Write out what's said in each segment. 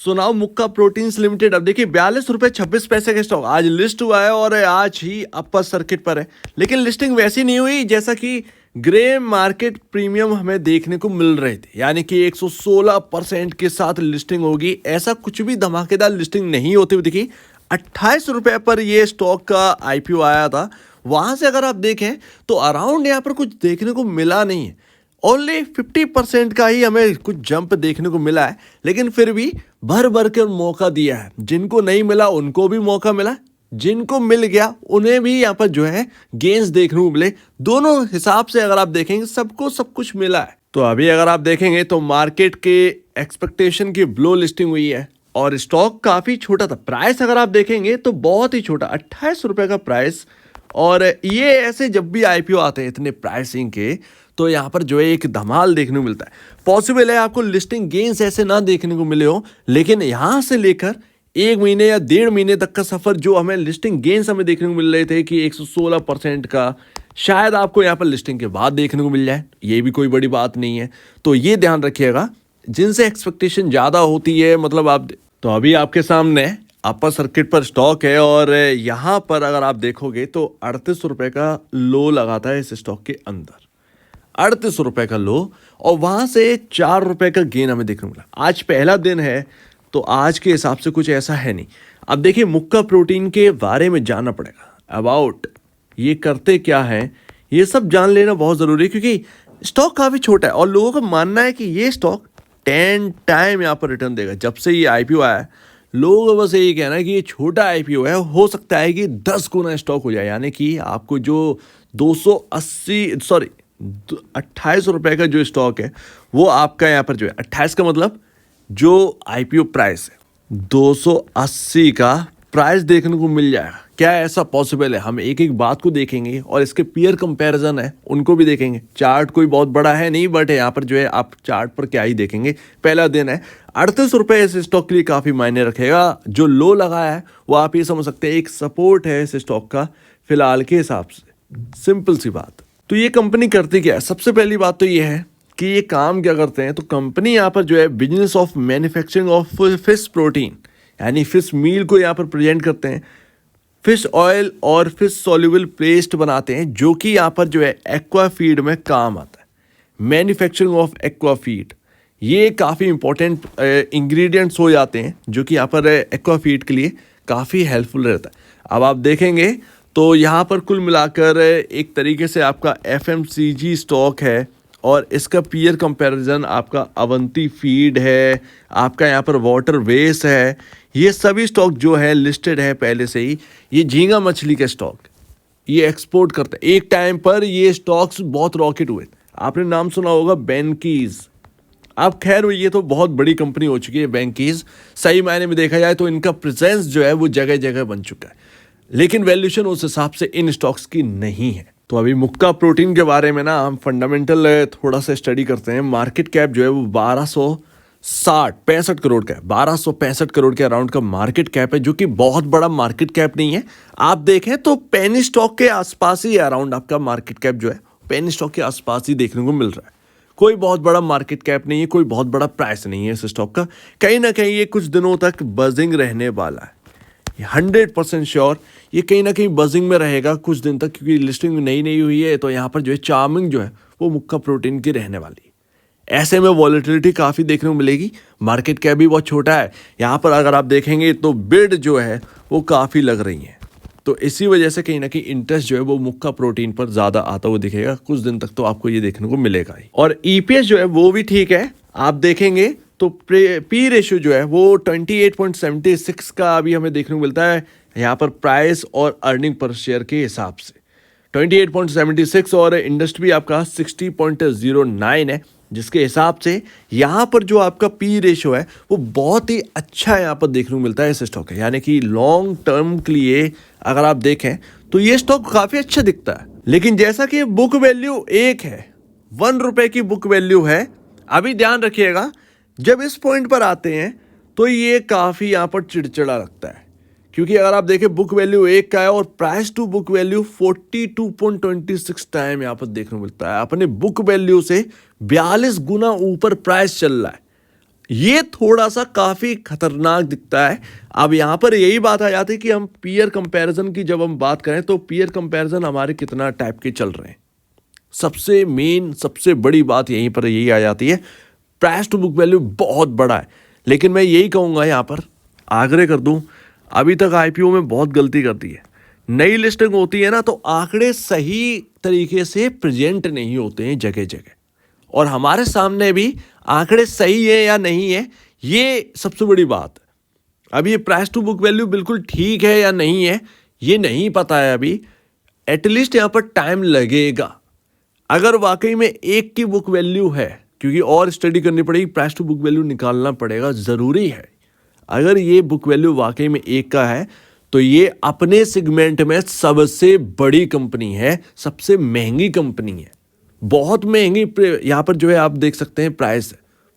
सुनाओ मुक्का proteins limited. अब देखिए 42 रुपये 26 पैसे का स्टॉक आज लिस्ट हुआ है और आज ही अपर सर्किट पर है, लेकिन लिस्टिंग वैसी नहीं हुई जैसा कि ग्रे मार्केट प्रीमियम हमें देखने को मिल रहे थे, यानी कि 116% के साथ लिस्टिंग होगी। ऐसा कुछ भी धमाकेदार लिस्टिंग नहीं होती हुई दिखी। 28 रुपये पर ये स्टॉक का आईपीओ आया था, वहां से अगर आप देखें तो अराउंड यहाँ पर कुछ देखने को मिला नहीं है। ओनली 50% का ही हमें कुछ जंप देखने को मिला है, लेकिन फिर भी भर भर कर मौका दिया है। जिनको नहीं मिला उनको भी मौका मिला, जिनको मिल गया उन्हें भी यहाँ पर जो है गेंस देखने को मिले। दोनों हिसाब से अगर आप देखेंगे सबको सब कुछ मिला है। तो अभी अगर आप देखेंगे तो मार्केट के एक्सपेक्टेशन की ब्लो लिस्टिंग हुई है और स्टॉक काफी छोटा था। प्राइस अगर आप देखेंगे तो बहुत ही छोटा 28 रुपए का प्राइस। और ये ऐसे जब भी आईपीओ आते हैं इतने प्राइसिंग के, तो यहाँ पर जो है एक धमाल देखने को मिलता है। पॉसिबल है आपको लिस्टिंग गेन्स ऐसे ना देखने को मिले हो, लेकिन यहाँ से लेकर 1 महीने या 1.5 महीने तक का सफर जो हमें लिस्टिंग गेन्स हमें देखने को मिल रहे थे कि 116% का, शायद आपको यहाँ पर लिस्टिंग के बाद देखने को मिल जाए। ये भी कोई बड़ी बात नहीं है, तो ये ध्यान रखिएगा। जिनसे एक्सपेक्टेशन ज़्यादा होती है, मतलब आप तो अभी आपके सामने अपर सर्किट पर स्टॉक है और यहाँ पर अगर आप देखोगे तो 38 रुपये का लो लगाता है इस स्टॉक के अंदर। 38 रुपये का लो और वहाँ से 4 रुपये का गेन हमें देखने को मिला। आज पहला दिन है तो आज के हिसाब से कुछ ऐसा है नहीं। अब देखिए मुक्का प्रोटीन के बारे में जानना पड़ेगा, अबाउट ये करते क्या है, ये सब जान लेना बहुत ज़रूरी है, क्योंकि स्टॉक काफ़ी छोटा है और लोगों का मानना है कि ये स्टॉक 10 टाइम यहाँ पर रिटर्न देगा। जब से ये आईपीओ आया है लोगों का बस यही कहना है कि ये छोटा आईपीओ है, हो सकता है कि 10 गुना स्टॉक हो जाए, यानी कि आपको जो 28 रुपये का जो स्टॉक है वो आपका यहाँ पर जो है 28 का मतलब जो आईपीओ प्राइस है 280 का प्राइस देखने को मिल जाएगा। क्या ऐसा पॉसिबल है? हम एक एक बात को देखेंगे और इसके पीयर कंपैरिजन है उनको भी देखेंगे। चार्ट कोई बहुत बड़ा है नहीं, बट यहाँ पर जो है आप चार्ट पर क्या ही देखेंगे। पहला दिन है 38 रुपये इस स्टॉक के लिए काफ़ी मायने रखेगा। जो लो लगाया है वो आप ये समझ सकते हैं एक सपोर्ट है इस स्टॉक का फिलहाल के हिसाब से। सिंपल सी बात। तो ये कंपनी करती क्या है? सबसे पहली बात तो ये है कि ये काम क्या करते हैं। तो कंपनी यहाँ पर जो है business of manufacturing of fish protein, यानी फिश मील को यहाँ पर प्रेजेंट करते हैं। फिश ऑयल और फिश सॉल्युबल पेस्ट बनाते हैं, जो कि यहाँ पर जो है एक्वा फीड में काम आता है। मैन्युफैक्चरिंग ऑफ एक्वा फीड ये काफ़ी इंपॉर्टेंट इंग्रेडिएंट्स हो जाते हैं, जो कि यहाँ पर एक्वा फीड के लिए काफ़ी हेल्पफुल रहता है। अब आप देखेंगे तो यहाँ पर कुल मिलाकर एक तरीके से आपका एफएमसीजी स्टॉक है और इसका पीयर कंपैरिजन आपका अवंती फीड है, आपका यहाँ पर वाटर वेस है। ये सभी स्टॉक जो है लिस्टेड है पहले से ही। ये झींगा मछली का स्टॉक ये एक्सपोर्ट करता है। एक टाइम पर ये स्टॉक्स बहुत रॉकेट हुए। आपने नाम सुना होगा बेंकीज। अब खैर ये तो बहुत बड़ी कंपनी हो चुकी है बेंकीज। सही मायने में देखा जाए तो इनका प्रेजेंस जो है वो जगह जगह बन चुका है, लेकिन वैल्यूएशन उस हिसाब से इन स्टॉक्स की नहीं है। तो अभी मुक्का प्रोटीन के बारे में ना हम फंडामेंटल थोड़ा सा स्टडी करते हैं। मार्केट कैप जो है वो 1265 करोड़ का है। 1265 करोड़ के अराउंड का मार्केट कैप है, जो कि बहुत बड़ा मार्केट कैप नहीं है। आप देखें तो पेनी स्टॉक के आसपास ही अराउंड आपका मार्केट कैप जो है पेनी स्टॉक के आसपास ही देखने को मिल रहा है। कोई बहुत बड़ा मार्केट कैप नहीं है, कोई बहुत बड़ा प्राइस नहीं है इस स्टॉक का। कहीं ना कहीं ये कुछ दिनों तक बजिंग रहने वाला है, 100% श्योर। ये कहीं ना कहीं बजिंग में रहेगा कुछ दिन तक, क्योंकि लिस्टिंग नई हुई है। तो यहाँ पर जो है चार्मिंग जो है वो मुक्का प्रोटीन की रहने वाली है। ऐसे में वॉलेटिलिटी काफ़ी देखने को मिलेगी। मार्केट कैप भी बहुत छोटा है। यहाँ पर अगर आप देखेंगे तो बिड जो है वो काफ़ी लग रही है, तो इसी वजह से कहीं ना कहीं इंटरेस्ट जो है वो मुक्का प्रोटीन पर ज़्यादा आता हुआ दिखेगा। कुछ दिन तक तो आपको ये देखने को मिलेगा ही। और ईपीएस जो है वो भी ठीक है। आप देखेंगे तो पी रेशियो जो है वो 28.76 का अभी हमें देखने को मिलता है यहाँ पर प्राइस और अर्निंग पर शेयर के हिसाब से। 28.76 और इंडस्ट्री आपका 60.09 है, जिसके हिसाब से यहाँ पर जो आपका पी रेशियो है वो बहुत ही अच्छा यहाँ पर देखने को मिलता है इस स्टॉक है। यानी कि लॉन्ग टर्म के लिए अगर आप देखें तो ये स्टॉक काफ़ी अच्छा दिखता है। लेकिन जैसा कि बुक वैल्यू एक है, 1 रुपये की बुक वैल्यू है। अभी ध्यान रखिएगा जब इस पॉइंट पर आते हैं तो ये काफ़ी यहाँ पर चिड़चिड़ा लगता है, क्योंकि अगर आप देखें बुक वैल्यू 1 का है और price to book value 42.26 time यहाँ पर देखने को मिलता है। अपने बुक वैल्यू से 42 गुना ऊपर प्राइस चल रहा है ये थोड़ा सा काफी खतरनाक दिखता है। अब यहाँ पर यही बात आ जाती है कि हम पीयर कंपैरिजन की जब हम बात करें तो पीयर कंपैरिजन हमारे कितना टाइप के चल रहे हैं। सबसे मेन सबसे बड़ी बात यहीं पर यही आ जाती है, प्राइस टू बुक वैल्यू बहुत बड़ा है। लेकिन मैं यही कहूँगा यहाँ पर आग्रह कर दूँ, अभी तक आईपीओ में बहुत गलती कर दी है। नई लिस्टिंग होती है ना तो आंकड़े सही तरीके से प्रेजेंट नहीं होते हैं जगह जगह, और हमारे सामने भी आंकड़े सही है या नहीं है ये सबसे बड़ी बात है। अब ये प्राइस टू बुक वैल्यू बिल्कुल ठीक है या नहीं है ये नहीं पता है अभी, एटलीस्ट यहाँ पर टाइम लगेगा। अगर वाकई में एक की बुक वैल्यू है, क्योंकि और स्टडी करनी पड़ेगी, प्राइस टू बुक वैल्यू निकालना पड़ेगा, ज़रूरी है। अगर ये बुक वैल्यू वाकई में एक का है तो ये अपने सेगमेंट में सबसे बड़ी कंपनी है, सबसे महंगी कंपनी है, बहुत महंगी। यहाँ पर जो है आप देख सकते हैं प्राइस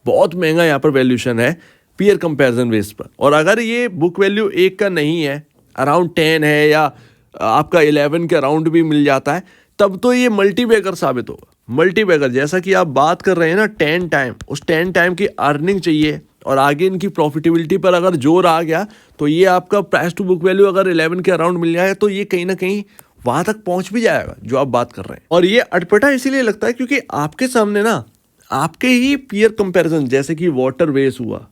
बहुत महंगा यहाँ पर वैल्यूशन है पीयर कंपैरिजन बेस पर। और अगर ये बुक वैल्यू एक का नहीं है, अराउंड 10 है या आपका 11 के अराउंड भी मिल जाता है, तब तो ये मल्टीबैगर साबित होगा। मल्टीबैगर जैसा कि आप बात कर रहे हैं ना 10 टाइम, उस 10 टाइम की अर्निंग चाहिए और आगे इनकी प्रॉफिटेबिलिटी पर अगर जोर आ गया तो ये आपका प्राइस टू बुक वैल्यू अगर 11 के अराउंड मिल जाए तो ये कहीं ना कहीं वहां तक पहुंच भी जाएगा जो आप बात कर रहे हैं। और ये अटपटा इसीलिए लगता है क्योंकि आपके सामने ना आपके ही पीयर कंपैरिजन, जैसे कि वाटरवेज हुआ,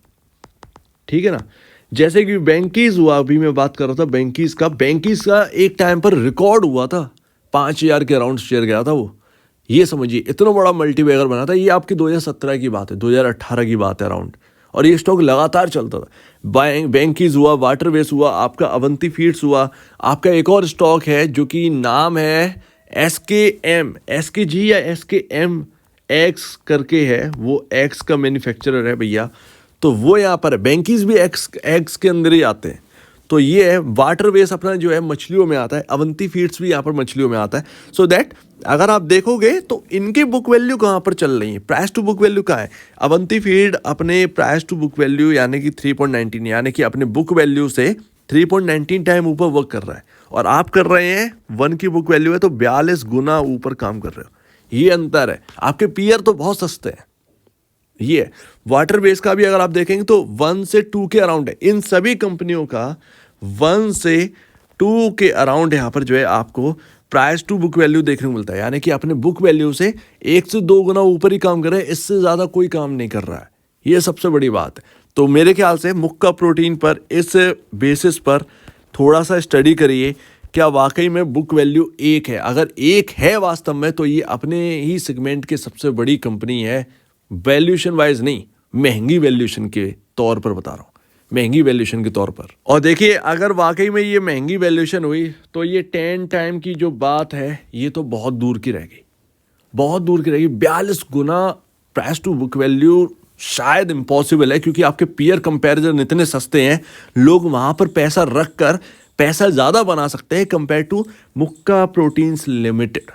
ठीक है ना, जैसे कि बैंकीज हुआ, अभी मैं बात कर रहा था बैंकीज का एक टाइम पर रिकॉर्ड हुआ था, 5,000 के अराउंड शेयर गया था वो। ये समझिए इतना बड़ा मल्टीबैगर बना था। ये आपकी 2017 की बात है, 2018 की बात है अराउंड, और ये स्टॉक लगातार चलता था। बैंकीज हुआ, वाटरवेज हुआ, आपका अवंती फीड्स हुआ, आपका एक और स्टॉक है जो कि नाम है SKG या SKM एक्स करके है, वो एक्स का मैन्युफैक्चरर है भैया, तो वो यहाँ पर है। बैंकीज भी एक्स के अंदर ही आते हैं। तो ये है वाटरवेज अपना जो है मछलियों में आता है, अवंती फीड्स भी यहाँ पर मछलियों में आता है। सो दैट अगर आप देखोगे तो इनकी बुक वैल्यू कहाँ पर चल रही है, प्राइस टू बुक वैल्यू कहाँ है। अवंती फीड अपने प्राइस टू बुक वैल्यू यानी कि 3.19 यानी कि अपने बुक वैल्यू से 3.19 टाइम ऊपर वर्क कर रहा है, और आप कर रहे हैं 1 की बुक वैल्यू है तो 42 गुना ऊपर काम कर रहे हो। ये अंतर है, आपके पीयर तो बहुत सस्ते हैं। ये वाटर बेस का भी अगर आप देखेंगे तो 1 से 2 के अराउंड है। इन सभी कंपनियों का 1 से 2 के अराउंड यहाँ पर जो है आपको प्राइस टू बुक वैल्यू देखने को मिलता है, यानी कि अपने बुक वैल्यू से 1 से 2 गुना ऊपर ही काम कर रहे हैं, इससे ज़्यादा कोई काम नहीं कर रहा है। ये सबसे बड़ी बात है। तो मेरे ख्याल से मुक्का प्रोटीन पर इस बेसिस पर थोड़ा सा स्टडी करिए, क्या वाकई में बुक वैल्यू एक है। अगर एक है वास्तव में तो ये अपने ही सेगमेंट की सबसे बड़ी कंपनी है, वैल्यूशन वाइज नहीं, महंगी वैल्यूशन के तौर पर बता रहा हूँ, महंगी वैल्यूशन के तौर पर। और देखिए अगर वाकई में ये महंगी वैल्यूशन हुई तो ये 10 टाइम की जो बात है ये तो बहुत दूर की रह गई, बहुत दूर की रहेगी। 42 गुना प्राइस टू बुक वैल्यू शायद इम्पॉसिबल है, क्योंकि आपके पीयर कंपैरिजन इतने सस्ते हैं, लोग वहां पर पैसा रख कर पैसा ज़्यादा बना सकते हैं कंपेयर टू मुक्का प्रोटीन्स लिमिटेड।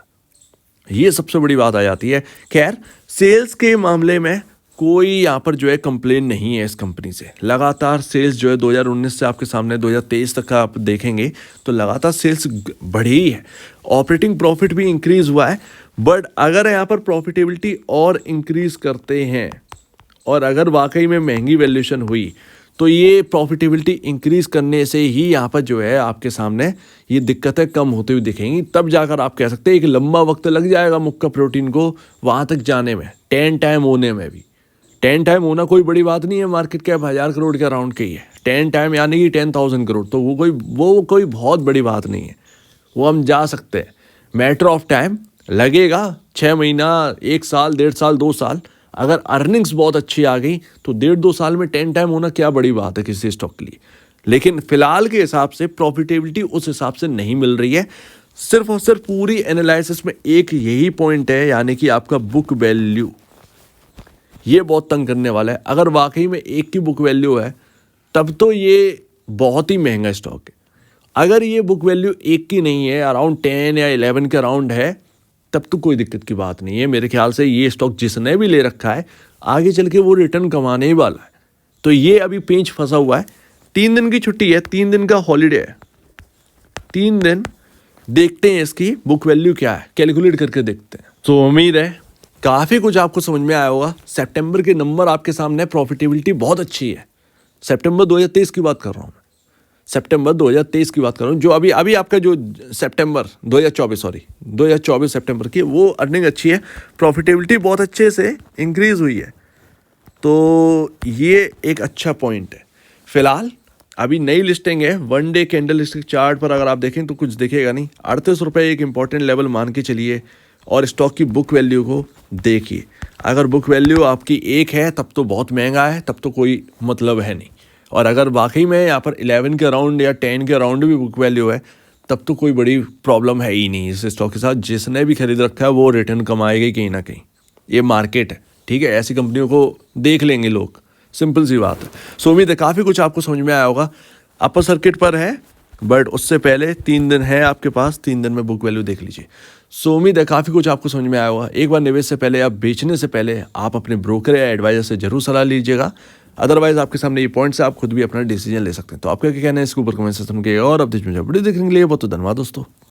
ये सबसे बड़ी बात आ जाती है। खैर सेल्स के मामले में कोई यहाँ पर जो है कंप्लेन नहीं है इस कंपनी से। लगातार सेल्स जो है 2019 से आपके सामने 2023 तक का आप देखेंगे तो लगातार सेल्स बढ़ी है, ऑपरेटिंग प्रॉफिट भी इंक्रीज हुआ है। बट अगर यहाँ पर प्रॉफिटेबिलिटी और इंक्रीज करते हैं और अगर वाकई में महंगी वैल्यूशन हुई तो ये प्रॉफिटेबिलिटी इंक्रीज करने से ही यहाँ पर जो है आपके सामने ये दिक्कतें कम होती हुई दिखेंगी, तब जाकर आप कह सकते हैं कि लंबा वक्त लग जाएगा मुक्का प्रोटीन को वहाँ तक जाने में, 10 टाइम होने में भी। 10 टाइम होना कोई बड़ी बात नहीं है, मार्केट कैप 1000 करोड़ के अराउंड की है। 10 टाइम यानी कि 10,000 करोड़, तो वो कोई बहुत बड़ी बात नहीं है, वो हम जा सकते हैं। मैटर ऑफ टाइम लगेगा, 6 महीना, 1 साल, 1.5 साल, 2 साल। अगर अर्निंग्स बहुत अच्छी आ गई तो 1.5-2 साल में 10 टाइम होना क्या बड़ी बात है किसी स्टॉक के लिए। लेकिन फिलहाल के हिसाब से प्रॉफिटेबिलिटी उस हिसाब से नहीं मिल रही है। सिर्फ और सिर्फ पूरी एनालिसिस में एक यही पॉइंट है, यानी कि आपका बुक वैल्यू, ये बहुत तंग करने वाला है। अगर वाकई में एक की बुक वैल्यू है तब तो ये बहुत ही महंगा स्टॉक है। अगर ये बुक वैल्यू एक की नहीं है, अराउंड 10 या 11 के अराउंड है, तब तो कोई दिक्कत की बात नहीं है। मेरे ख्याल से ये स्टॉक जिसने भी ले रखा है आगे चल के वो रिटर्न कमाने ही वाला है। तो ये अभी पेंच फंसा हुआ है। 3 दिन की छुट्टी है, 3 दिन का हॉलीडे है, 3 दिन देखते हैं इसकी बुक वैल्यू क्या है, कैलकुलेट करके देखते हैं। तो उम्मीद है काफ़ी कुछ आपको समझ में आया होगा। सितंबर के नंबर आपके सामने, प्रॉफिटेबिलिटी बहुत अच्छी है। सितंबर 2023 की बात कर रहा हूँ मैं, सितंबर 2023 की बात कर रहा हूँ। जो अभी अभी आपका जो सितंबर 2024 सितंबर की, वो अर्निंग अच्छी है, प्रॉफिटेबिलिटी बहुत अच्छे से इंक्रीज़ हुई है। तो ये एक अच्छा पॉइंट है। फिलहाल अभी नई लिस्टिंग है, 1 डे कैंडल स्टिक चार्ट पर अगर आप देखें तो कुछ दिखेगा नहीं। 38 रुपये एक इंपॉर्टेंट लेवल मान के चलिए, और स्टॉक की बुक वैल्यू को देखिए। अगर बुक वैल्यू आपकी 1 है तब तो बहुत महंगा है, तब तो कोई मतलब है नहीं। और अगर वाकई में यहाँ पर 11 के अराउंड या 10 के अराउंड भी बुक वैल्यू है, तब तो कोई बड़ी प्रॉब्लम है ही नहीं इस स्टॉक के साथ। जिसने भी खरीद रखा है वो रिटर्न कमाएगा कहीं ना कहीं। ये मार्केट है, ठीक है, ऐसी कंपनियों को देख लेंगे लोग, सिंपल सी बात है। सो उम्मीद है काफ़ी कुछ आपको समझ में आया होगा। अपर सर्किट पर है, बट उससे पहले 3 दिन है आपके पास, 3 दिन में बुक वैल्यू देख लीजिए। सो उम्मीद है काफ़ी कुछ आपको समझ में आया होगा। एक बार निवेश से पहले या बेचने से पहले आप अपने ब्रोकर या एडवाइजर से जरूर सलाह लीजिएगा। अदरवाइज आपके सामने ये पॉइंट्स है, आप खुद भी अपना डिसीजन ले सकते हैं। तो आपका क्या कहना है इसके ऊपर कमेंट सेक्शन में, और अब वीडियो देखने के लिए बहुत धन्यवाद दोस्तों।